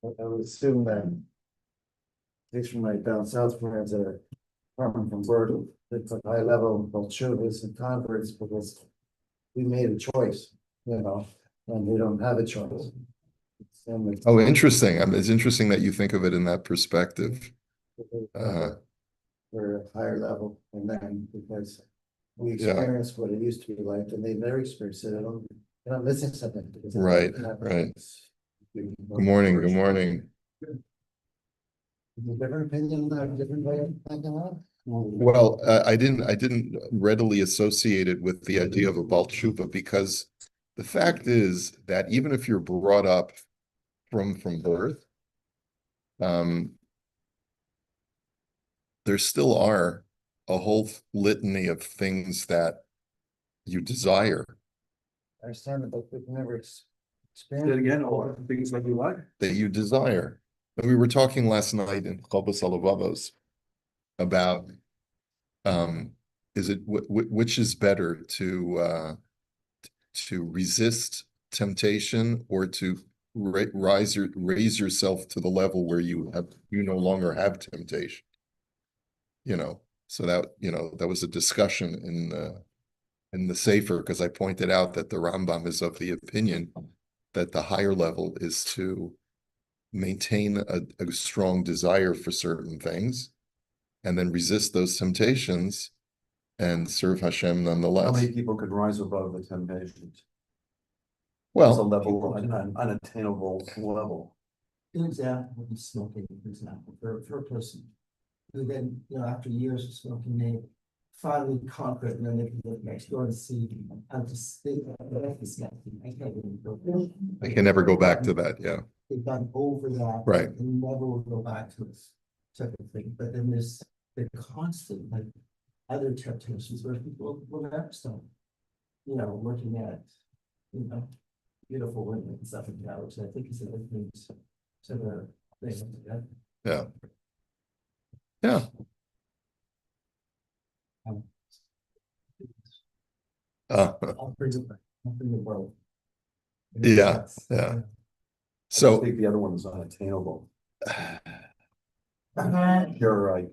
I would assume that, at least from my down south friends that are coming from birth, it's a high level of children and converts because we made a choice, and they don't have a choice. Oh, interesting. It's interesting that you think of it in that perspective. Uh, We're a higher level, and then because we yeah, experienced what it used to be like, and they never experienced it. They're not missing something because right, right. Good morning, good morning. Different opinion, different way of thinking about it? Well, I didn't readily associate it with the idea of a Baal Tshuva because the fact is that even if you're brought up from birth, um, there still are a whole litany of things that you desire, I understand it, but we've never Say it experienced. again, all the things that you like. that you desire. And we were talking last night in Chovos Halavavos about um, is it which is better to resist temptation or to raise yourself to the level where you no longer have temptation, so that was a discussion in the Sefer, because I pointed out that the Rambam is of the opinion that the higher level is to maintain a strong desire for certain things and then resist those temptations and serve Hashem How nonetheless. many people could rise above the temptations? It's a Well, level, an unattainable level. An example of smoking, for example, for a person who then, after years of smoking, they finally conquer it, and then they can look next door and see, I'm just thinking, I can't even go there. I can never go back to that. Yeah, They've gone over that. Right. And never will go back to this type of thing, but then there's the constant, like, other temptations where people will never stop. Looking at, beautiful women and stuff like that, which I think is a good thing to the thing. yeah, yeah. I'll bring it back. I'll bring it back. Yeah, yeah. I So, think the other one is unattainable. Uh-huh. You're right,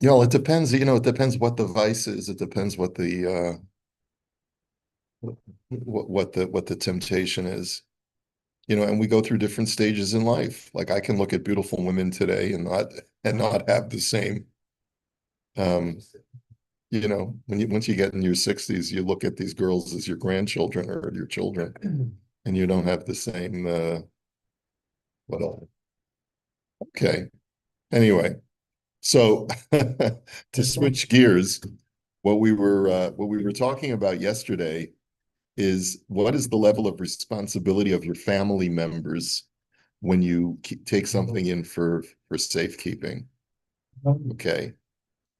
it depends, it depends what the vice is. It depends what the temptation is. And we go through different stages in life. Like I can look at beautiful women today and not have the same. Once you get in your 60s, you look at these girls as your grandchildren or your children, and you don't have the same what else? Okay. Anyway, so to switch gears, what we were talking about yesterday is what is the level of responsibility of your family members when you take something in for safekeeping. Okay.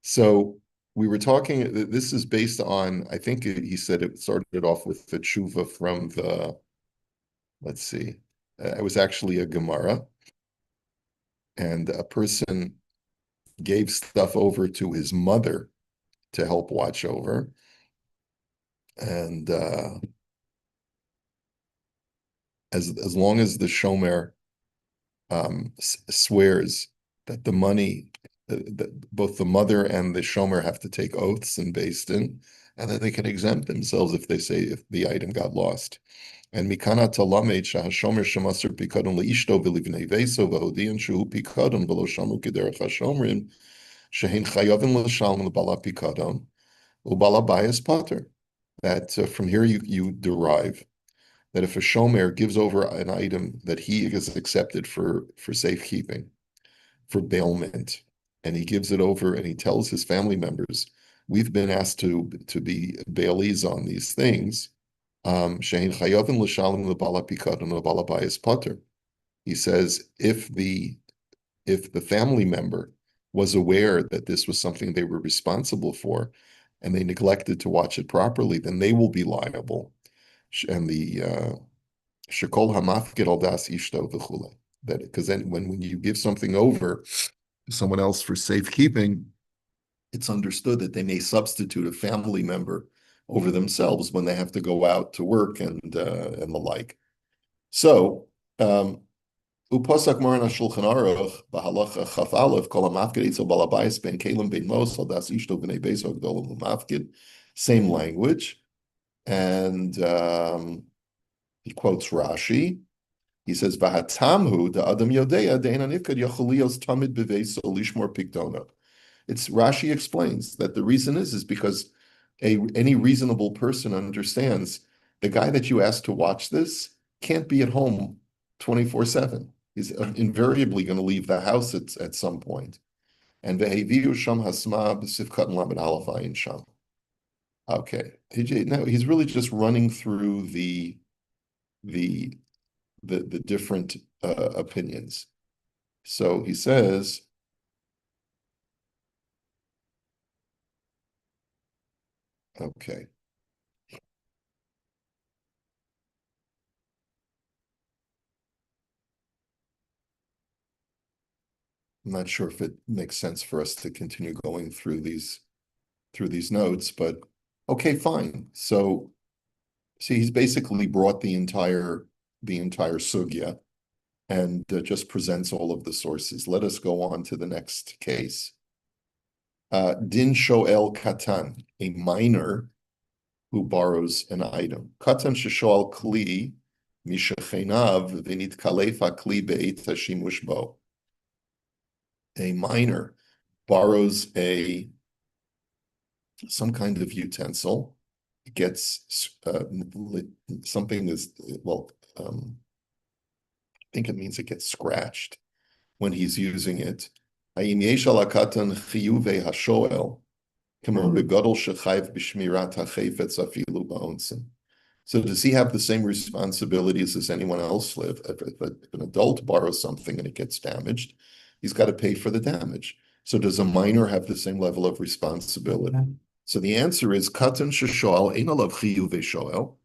So we were talking, this is based on, I think he said it started off with the tshuva from let's see, it was actually a Gemara, and a person gave stuff over to his mother to help watch over. And as long as the shomer swears that the money, that both the mother and the shomer have to take oaths in Beis Din, and that they can exempt themselves if they say if the item got lost. And mikana talamed shahashomer shemasir pikadon leishto v'livnei veso v'hodian shehu pikadon v'lo shamu kederech hashomrim shehin chayavin l'shalom l'bala pikadon u'bala bayis pater. That from here you derive that if a shomer gives over an item that he is accepted for safekeeping, for bailment, and he gives it over and he tells his family members, we've been asked to be bailees on these things. He says, if the family member was aware that this was something they were responsible for and they neglected to watch it properly, then they will be liable. And the shekol hamafkir al das ishto v'chule. That because then when you give something over to someone else for safekeeping, it's understood that they may substitute a family member over themselves when they have to go out to work and the like. So Uposak Moran Shulchan Aruch Bahalacha Chaf Aleph Kol HaMafkid Eitzel Balabayis Ben Kalim Ben Mos Hadas Ishto B'nei Beis Hagdolim HaMafkid. Same language, and he quotes Rashi. He says, "Vahatamhu the Adam Yodea Deina Nifkad Yacholios Tamid Beveso Lishmor Pikdona." It's Rashi explains that the reason is because any reasonable person understands the guy that you asked to watch this can't be at home 24/7. He's invariably going to leave the house at some point. And ve'heviu sham hasma b'sifkat lamed halafayin sham. Okay, now he's really just running through the different opinions. So he says, okay. I'm not sure if it makes sense for us to continue going through these notes, but okay, fine. So see, he's basically brought the entire sugya and just presents all of the sources. Let us go on to the next case. Din shoel katan, a minor who borrows an item. Katan sheshoel kli mishechenav v'nit kalefa kli be'et hashimush bo. A minor borrows some kind of utensil. It gets something is well. I think it means it gets scratched when he's using it. So does he have the same responsibilities as anyone else? If an adult borrows something and it gets damaged, he's got to pay for the damage. So does a minor have the same level of responsibility? So the answer is katan sheshoal ein alav chiyuv shoel.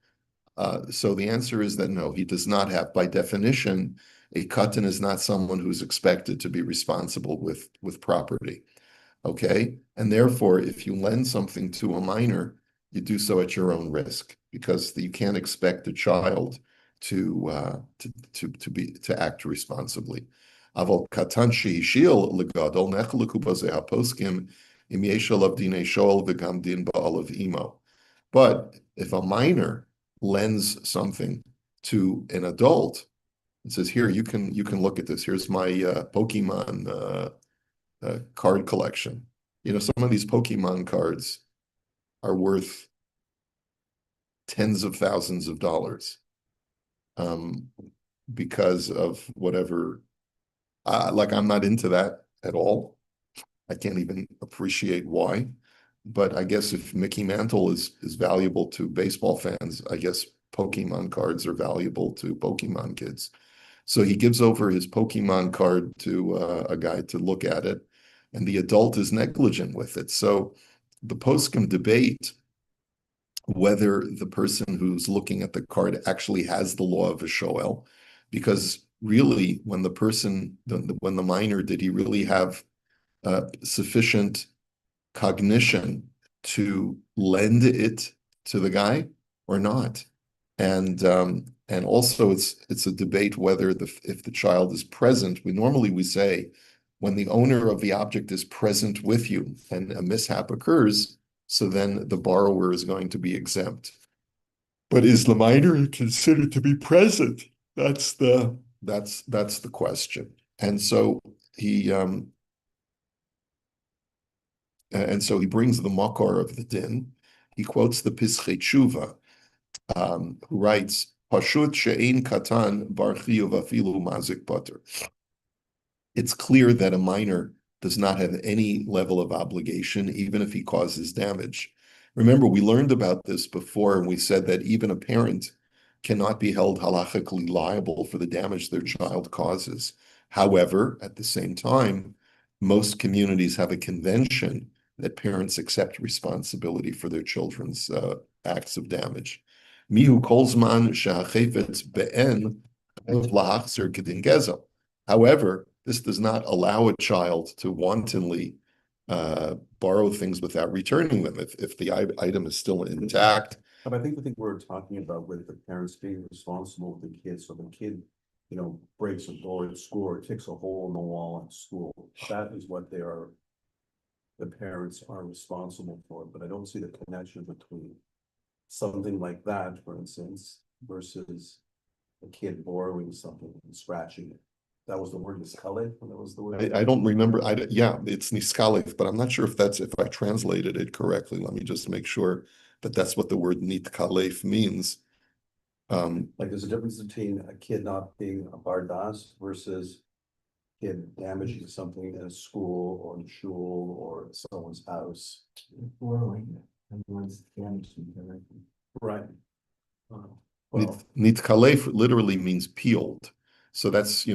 So the answer is that no, he does not have, by definition, a katan is not someone who's expected to be responsible with property. Okay, and therefore, if you lend something to a minor, you do so at your own risk because you can't expect a child to act responsibly. Aval katan sheishil legadol nechleku bazeh haposkim im yeshal of dinei shoel v'gam din ba'alav imo. But if a minor lends something to an adult, it says, "Here, you can look at this. Here's my Pokemon card collection." Some of these Pokemon cards are worth tens of thousands of dollars because of whatever. I'm not into that at all. I can't even appreciate why. But I guess if Mickey Mantle is valuable to baseball fans, I guess Pokemon cards are valuable to Pokemon kids. So he gives over his Pokemon card to a guy to look at it, and the adult is negligent with it. So the poskim debate whether the person who's looking at the card actually has the law of a shoel, because really, when the minor, did he really have sufficient cognition to lend it to the guy or not? And also it's a debate whether if the child is present. We say when the owner of the object is present with you and a mishap occurs, so then the borrower is going to be exempt. But is the minor considered to be present? That's the question. And so he brings the makar of the din. He quotes the Pischei Tshuva, who writes, "Pashut she'ein katan bar chiyuv afilu mazik butter." It's clear that a minor does not have any level of obligation, even if he causes damage. Remember, we learned about this before, and we said that even a parent cannot be held halachically liable for the damage their child causes. However, at the same time, most communities have a convention that parents accept responsibility for their children's acts of damage. Mihu kolzman shehachefetz be'en lahachzer kedin gezel. However, this does not allow a child to wantonly borrow things without returning them if the item is still intact. But I think we're talking about with the parents being responsible with the kid, so the kid breaks a door at school or kicks a hole in the wall at school, that is what the parents are responsible for, but I don't see the connection between something like that, for instance, versus a kid borrowing something and scratching it. That was the word niskale, that was the word. I don't remember. Yeah, it's niskalef, but I'm not sure if I translated it correctly. Let me just make sure that that's what the word nitkalef means. Like there's a difference between a kid not being a bardas versus kid damaging something in a school or in shul or someone's house. Borrowing, everyone's damaging everything. Right. Well, Nitkalef literally means peeled. So that's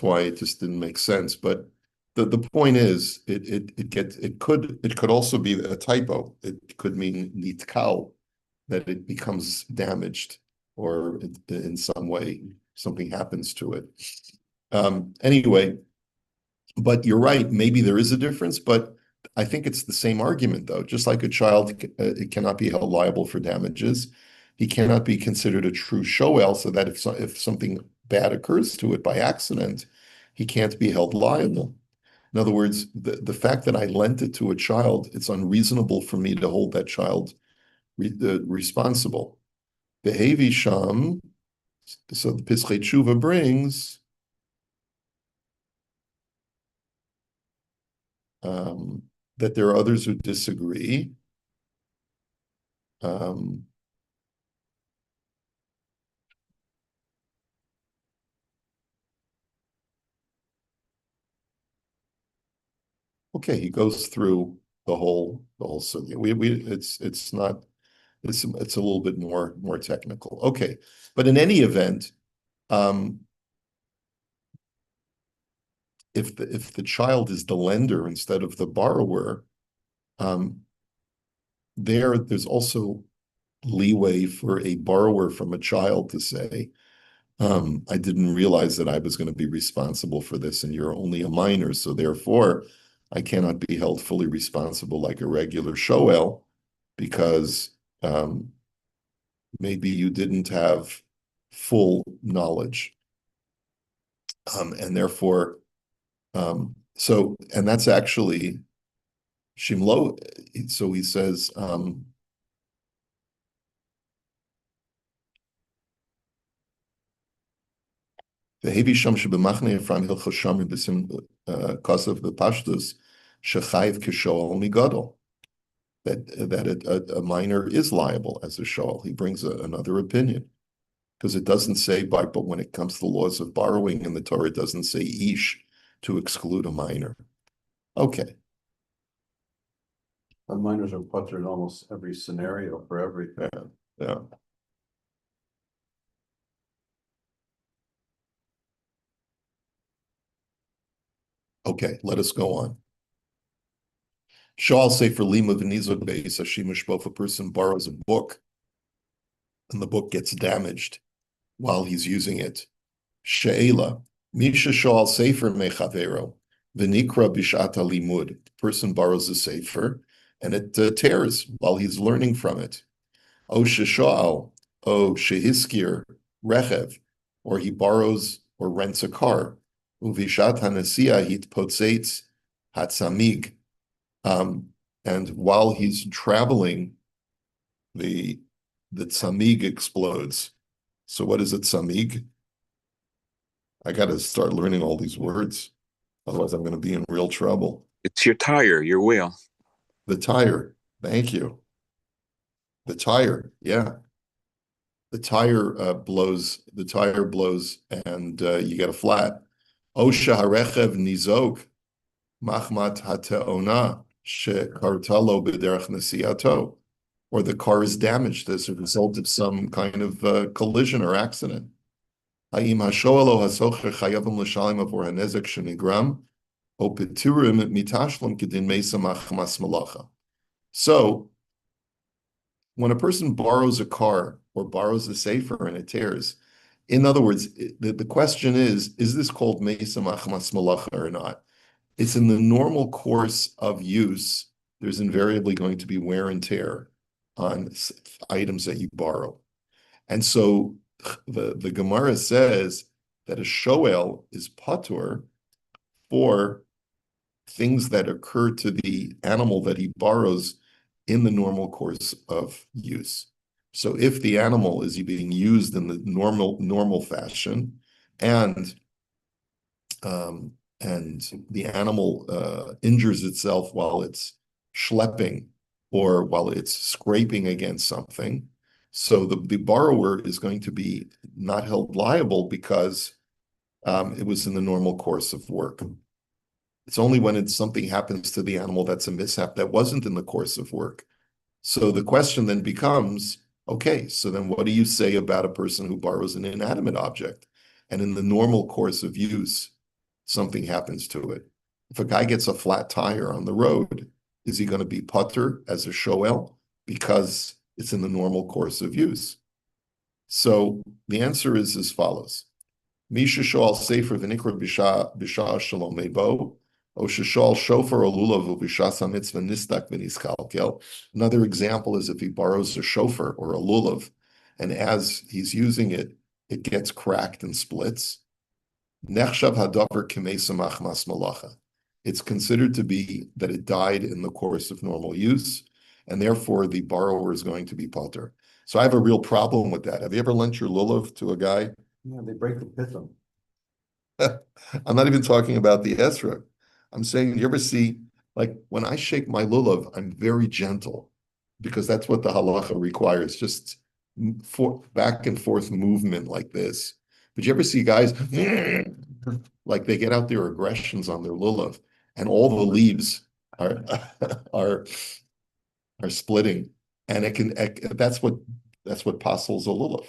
why it just didn't make sense. But the point is, it could also be a typo. It could mean nitkal, that it becomes damaged, or in some way something happens to it. Anyway, but you're right. Maybe there is a difference, but I think it's the same argument, though. Just like a child, it cannot be held liable for damages. He cannot be considered a true shoel, so that if something bad occurs to it by accident, he can't be held liable. In other words, the fact that I lent it to a child, it's unreasonable for me to hold that child responsible. The Hevi Sham, so the Pischei Tshuva brings that there are others who disagree. Okay, he goes through the whole sugya. It's a little bit more technical. Okay, but in any event, if the child is the lender instead of the borrower, there's also leeway for a borrower from a child to say, I didn't realize that I was going to be responsible for this, and you're only a minor, so therefore I cannot be held fully responsible like a regular shoel, because maybe you didn't have full knowledge. And therefore, and that's actually Shimlo. So he says, the Hevi Sham Shebemachne Efran Hilchos Shomer B'Sim Kosav B'Pashtus Shechayiv Kishoel Migadol. That a minor is liable as a shoel. He brings another opinion, because it doesn't say but when it comes to the laws of borrowing in the Torah, it doesn't say ish to exclude a minor. Okay. the minors are put in almost every scenario for everything. Yeah. Okay, let us go on. Sha'al say for Lima Venizog Beis Hashimush, if a person borrows a book and the book gets damaged while he's using it. She'ela, Misha Sha'al Sefer Mechavero, V'nikra Bishata Limud. The person borrows a sefer and it tears while he's learning from it. O Shesha'al, O Shehiskir Rechev, or he borrows or rents a car. Uvishat Hanasia Hit Potzeitz Hatsamig. And while he's traveling, the tzamig explodes. So what is a tzamig? I got to start learning all these words. Otherwise, I'm going to be in real trouble. It's your tire, your wheel. The tire. Thank you. The tire. Yeah. The tire blows. The tire blows, and you get a flat. Osha harechev nizok machmat hateona shekartalo b'derech nesiato, or the car is damaged as a result of some kind of collision or accident. Ha'im hashoelo hasocher chayavim l'shalim avor hanezek shenigram o piturim mitashlam kedin mesa machmas malacha. So, when a person borrows a car or borrows a sefer and it tears, in other words, the question is this called mesa machmas malacha or not? It's in the normal course of use, there's invariably going to be wear and tear on items that you borrow. And so the Gemara says, that a shoel is patur for things that occur to the animal that he borrows in the normal course of use. So if the animal is being used in the normal fashion, and the animal injures itself while it's schlepping or while it's scraping against something, so the borrower is going to be not held liable because it was in the normal course of work. It's only when something happens to the animal that's a mishap that wasn't in the course of work. So the question then becomes, okay, so then what do you say about a person who borrows an inanimate object and in the normal course of use, something happens to it? If a guy gets a flat tire on the road, is he going to be putter as a shoel because it's in the normal course of use? So the answer is as follows. Misha shoal sefer v'nikra b'sha shalom mebo, o sheshol shofar or lulav u'b'shas mitzvah nistak v'nischalkel. Another example is if he borrows a shofar or a lulav, and as he's using it, it gets cracked and splits. Nechshav hadavar k'meisa machmas malacha. It's considered to be that it died in the course of normal use, and therefore the borrower is going to be patur. So I have a real problem with that. Have you ever lent your lulav to a guy? Yeah, they break the pitham. I'm not even talking about the esrog. I'm saying, you ever see, like when I shake my lulav, I'm very gentle because that's what the halacha requires, just back and forth movement like this. But you ever see guys like they get out their aggressions on their lulav and all the leaves are are splitting, and that's what passels a lulav,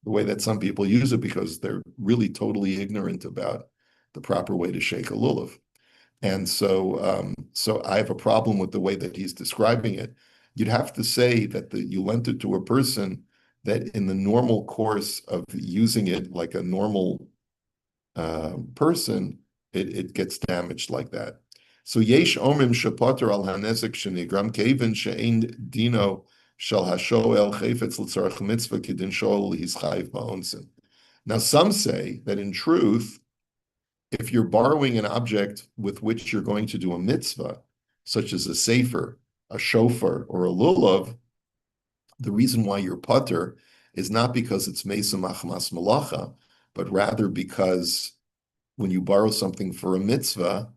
the way that some people use it, because they're really totally ignorant about the proper way to shake a lulav. And so I have a problem with the way that he's describing it. You'd have to say that you lent it to a person that in the normal course of using it like a normal person, it gets damaged like that. So yesh omrim shepater al hanezek shenigram keven she'ein dino shel hashoel chayfetz l'tzarech mitzvah kedin shoel hischayv ba'onsin. Now some say that in truth, if you're borrowing an object with which you're going to do a mitzvah, such as a sefer, a shofar, or a lulav, the reason why you're pater is not because it's meisa machmas malacha, but rather because when you borrow something for a mitzvah,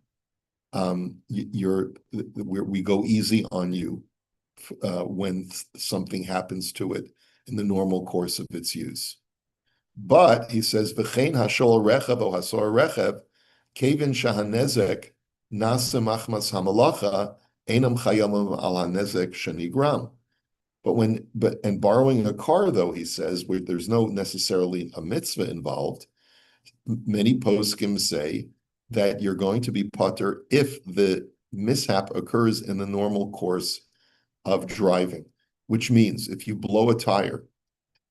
we go easy on you when something happens to it in the normal course of its use. But he says, "V'chein hashol rechav o hasor rechav, kevin shahanezek nasa machmas hamalacha enam chayamim al hanezek shenigram." But borrowing a car, though, he says, where there's no necessarily a mitzvah involved, many poskim say that you're going to be pater if the mishap occurs in the normal course of driving, which means if you blow a tire,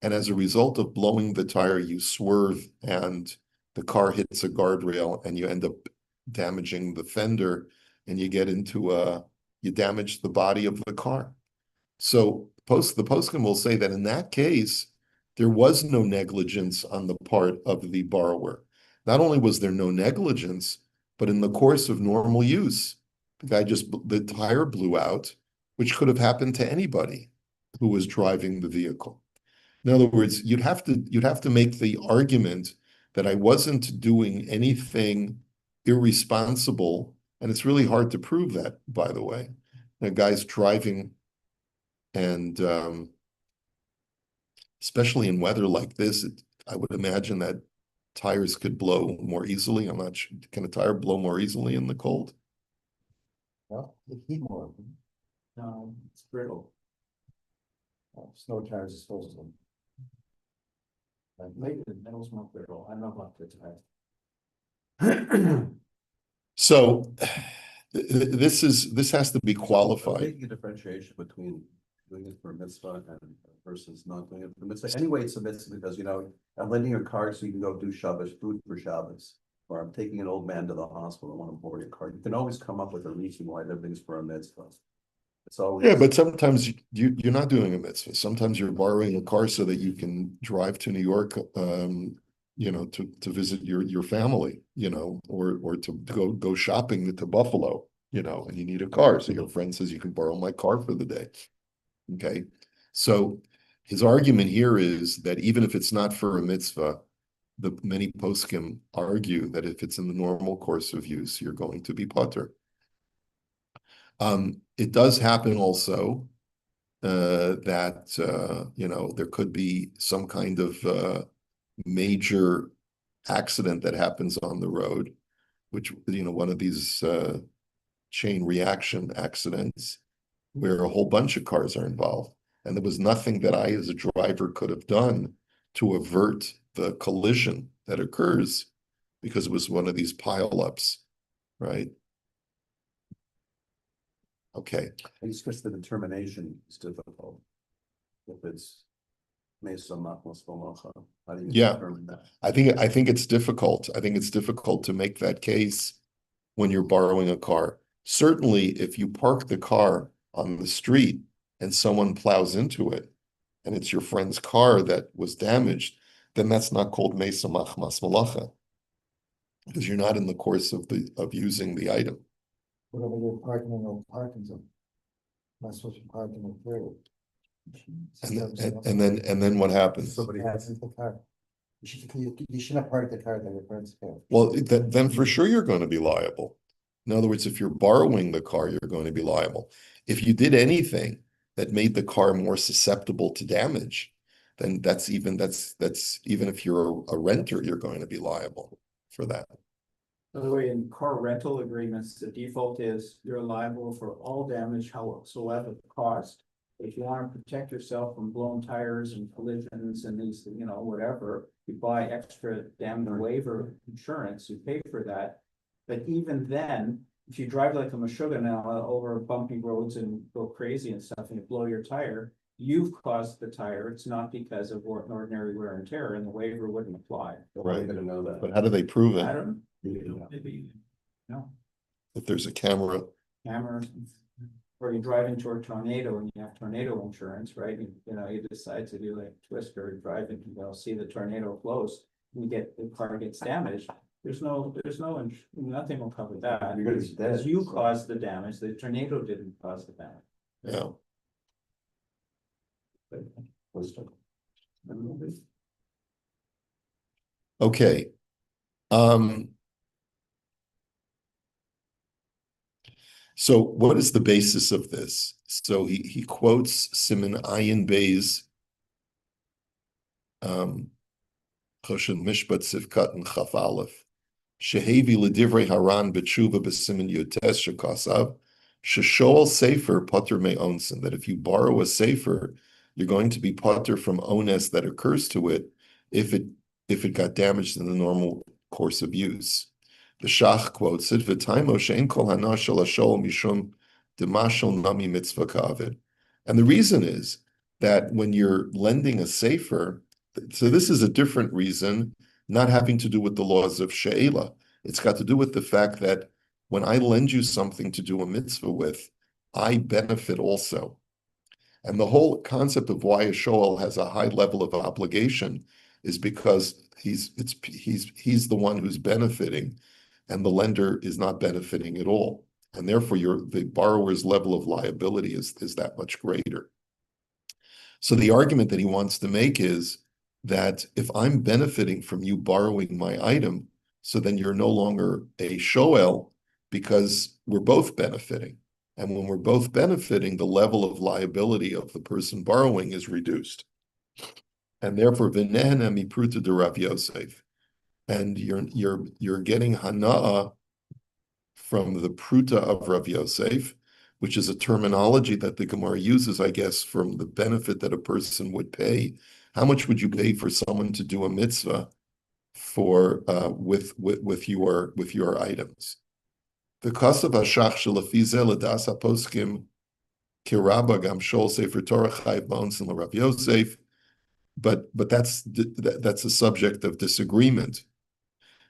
and as a result of blowing the tire, you swerve and the car hits a guardrail and you end up damaging the fender, and you damage the body of the car. So the poskim will say that in that case, there was no negligence on the part of the borrower. Not only was there no negligence, but in the course of normal use, the tire blew out, which could have happened to anybody who was driving the vehicle. In other words, you'd have to make the argument that I wasn't doing anything irresponsible, and it's really hard to prove that, by the way. A guy's driving, and especially in weather like this, I would imagine that tires could blow more easily. I'm not sure. Can a tire blow more easily in the cold? Well, the heat more. No, it's brittle. Snow tires are supposed to. Maybe the metal's more brittle. I don't know about the tire. So this has to be qualified. Making a differentiation between doing it for a mitzvah and versus not doing it for a mitzvah. Anyway, it's a mitzvah because, I'm lending your car so you can go do Shabbos, food for Shabbos. Or I'm taking an old man to the hospital, I want to borrow your car. You can always come up with a reason why everything's for a mitzvah. It's always. Yeah, but sometimes you're not doing a mitzvah. Sometimes you're borrowing a car so that you can drive to New York to visit your family, or to go shopping to Buffalo, and you need a car. So your friend says you can borrow my car for the day. Okay. So his argument here is that even if it's not for a mitzvah, the many poskim argue that if it's in the normal course of use, you're going to be potter. It does happen also that there could be some kind of major accident that happens on the road, which one of these chain reaction accidents where a whole bunch of cars are involved, and there was nothing that I as a driver could have done to avert the collision that occurs because it was one of these pileups, right? Okay. I guess the determination is difficult. If it's Mesa Machmas Malacha, how do you determine that? I think it's difficult. I think it's difficult to make that case when you're borrowing a car. Certainly, if you park the car on the street and someone plows into it, and it's your friend's car that was damaged, then that's not called Mesa Machmas Malacha, because you're not in the course of using the item. Whatever you're parking in a parking zone. Not supposed to park in a field. And then what happens? Somebody has the car. You shouldn't park the car that your friends have. Well, then for sure you're going to be liable. In other words, if you're borrowing the car, you're going to be liable. If you did anything that made the car more susceptible to damage, then that's even if you're a renter, you're going to be liable for that. By the way, in car rental agreements, the default is you're liable for all damage howsoever caused. If you want to protect yourself from blown tires and collisions and these, whatever, you buy extra damage waiver insurance, you pay for that. But even then, if you drive like a Meshuggah now over bumpy roads and go crazy and stuff and you blow your tire, you've caused the tire. It's not because of ordinary wear and tear, and the waiver wouldn't apply. Right, gonna know that. But how do they prove I it? don't know. Maybe, If there's a camera. cameras, or you're driving toward a tornado and you have tornado insurance, right? You decide to do like Twister, drive and see the tornado close, the car gets damaged. Nothing will cover that. You're gonna be dead. Because you caused the damage, the tornado didn't cause the damage. Yeah. Okay. So what is the basis of this? So he quotes Siman Ayin Bey's Choshen Mishpat Sivkat and Chaf Aleph. Shehevi L'divrei Haran b'tshuva b'simin yotes shekasav sheshol sefer potter me onsen. That if you borrow a sefer, you're going to be potter from ones that occurs to it if it got damaged in the normal course of use. The Shach quotes it, "V'taimo she'en kol hana shel hashol mishum demashel nami mitzvah kaved." And the reason is that when you're lending a sefer, so this is a different reason, not having to do with the laws of she'ela. It's got to do with the fact that when I lend you something to do a mitzvah with, I benefit also. And the whole concept of why a shoel has a high level of obligation is because he's the one who's benefiting, and the lender is not benefiting at all. And therefore, the borrower's level of liability is that much greater. So the argument that he wants to make is that if I'm benefiting from you borrowing my item, so then you're no longer a shoel because we're both benefiting. And when we're both benefiting, the level of liability of the person borrowing is reduced. And therefore, v'nehena mipruta de Rav Yosef. And you're getting hana'ah from the pruta of Rav Yosef, which is a terminology that the Gemara uses, I guess, from the benefit that a person would pay. How much would you pay for someone to do a mitzvah with your items? The kasav hashach shelafize l'das haposkim kiraba gam shol sefer Torah chayv ba'onsen l'Rav Yosef, but that's a subject of disagreement.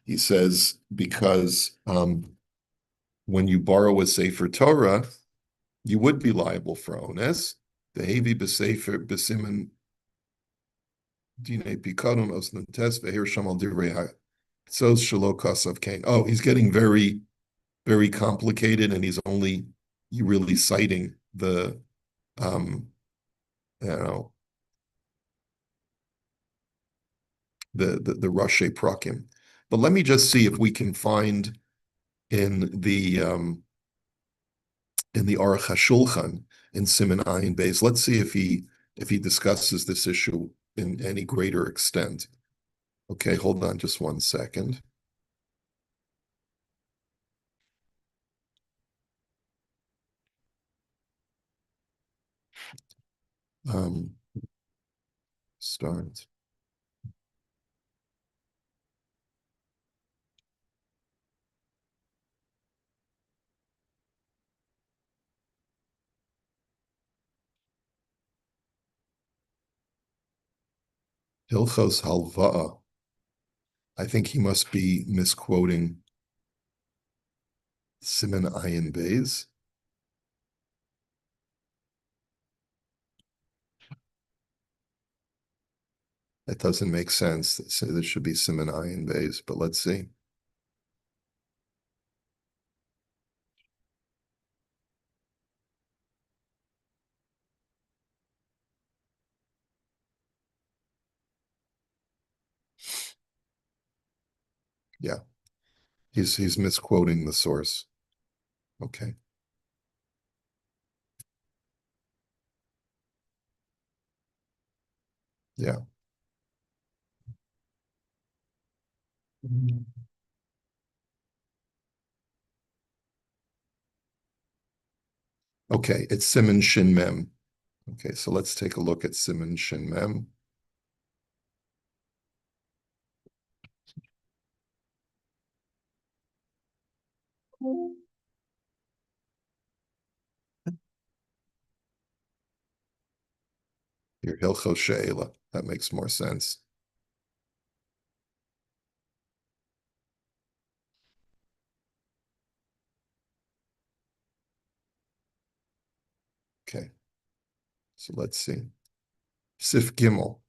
He says because when you borrow a sefer Torah, you would be liable for ones. The hevi b'sefer b'simin Dine Picadum Os Nentes Vehir Shamal Divrei Sos Shalo Kasav Kain. Oh, he's getting very, very complicated, and he's only really citing the you know, the Rashi Prakim. But let me just see if we can find in the Aruch HaShulchan in Siman Ayin Beis. Let's see if he discusses this issue in any greater extent. Okay, hold on just one second. Start. Hilchos Halva'a. I think he must be misquoting Siman Ayin Beis. That doesn't make sense. So there should be Siman Ayin Beis, but let's see. Yeah, he's misquoting the source. Okay. Yeah. Okay, it's Siman Shin Mem. Okay, so let's take a look at Siman Shin Mem. Here, Hilchos She'ela. That makes more sense. Okay, so let's see. Sif Gimel.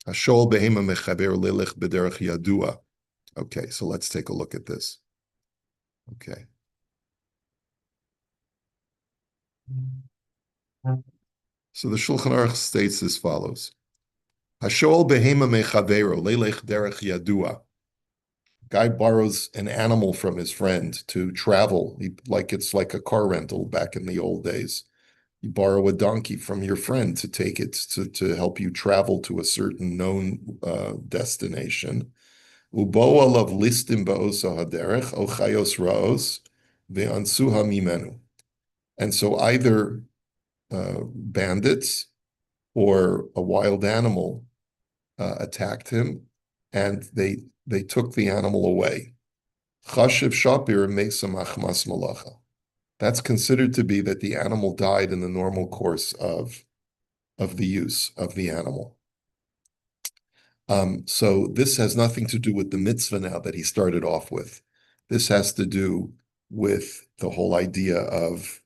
Hashol behema mechaber lilich b'derech yadua. Okay, so let's take a look at this. Okay. So the Shulchan Aruch states as follows. Hashol behema mechavero lelech derech yadua. Guy borrows an animal from his friend to travel, it's like a car rental back in the old days. You borrow a donkey from your friend to take it to help you travel to a certain known destination. Ubo alav listim ba'osa haderech o chayos raos ve'ansuha mimenu. And so either bandits or a wild animal attacked him, and they took the animal away. Chashiv shapir mesam achmas malacha. That's considered to be that the animal died in the normal course of the use of the animal. So this has nothing to do with the mitzvah now that he started off with. This has to do with the whole idea of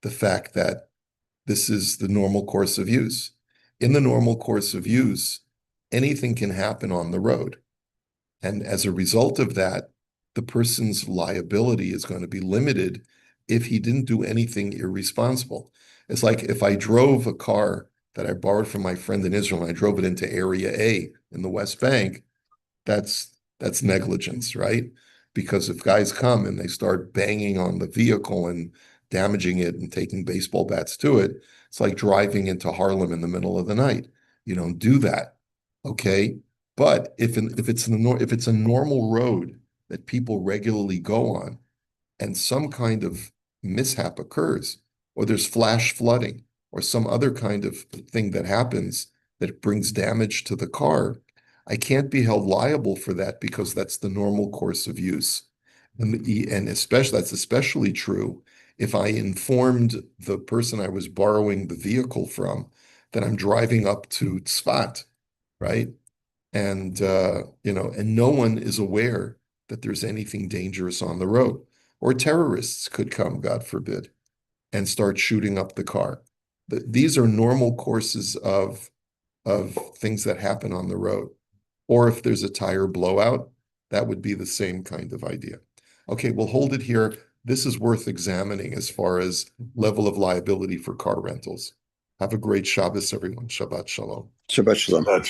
the fact that this is the normal course of use. In the normal course of use, anything can happen on the road. And as a result of that, the person's liability is going to be limited if he didn't do anything irresponsible. It's like if I drove a car that I borrowed from my friend in Israel and I drove it into Area A in the West Bank, that's negligence, right? Because if guys come and they start banging on the vehicle and damaging it and taking baseball bats to it, it's like driving into Harlem in the middle of the night. You don't do that, okay? But if it's a normal road that people regularly go on, and some kind of mishap occurs, or there's flash flooding, or some other kind of thing that happens that brings damage to the car, I can't be held liable for that because that's the normal course of use. And especially that's especially true if I informed the person I was borrowing the vehicle from that I'm driving up to Tzfat, right? And and no one is aware that there's anything dangerous on the road. Or terrorists could come, God forbid, and start shooting up the car. These are normal courses of things that happen on the road. Or if there's a tire blowout, that would be the same kind of idea. Okay, we'll hold it here. This is worth examining as far as level of liability for car rentals. Have a great Shabbos, everyone. Shabbat shalom. Shabbat shalom. That's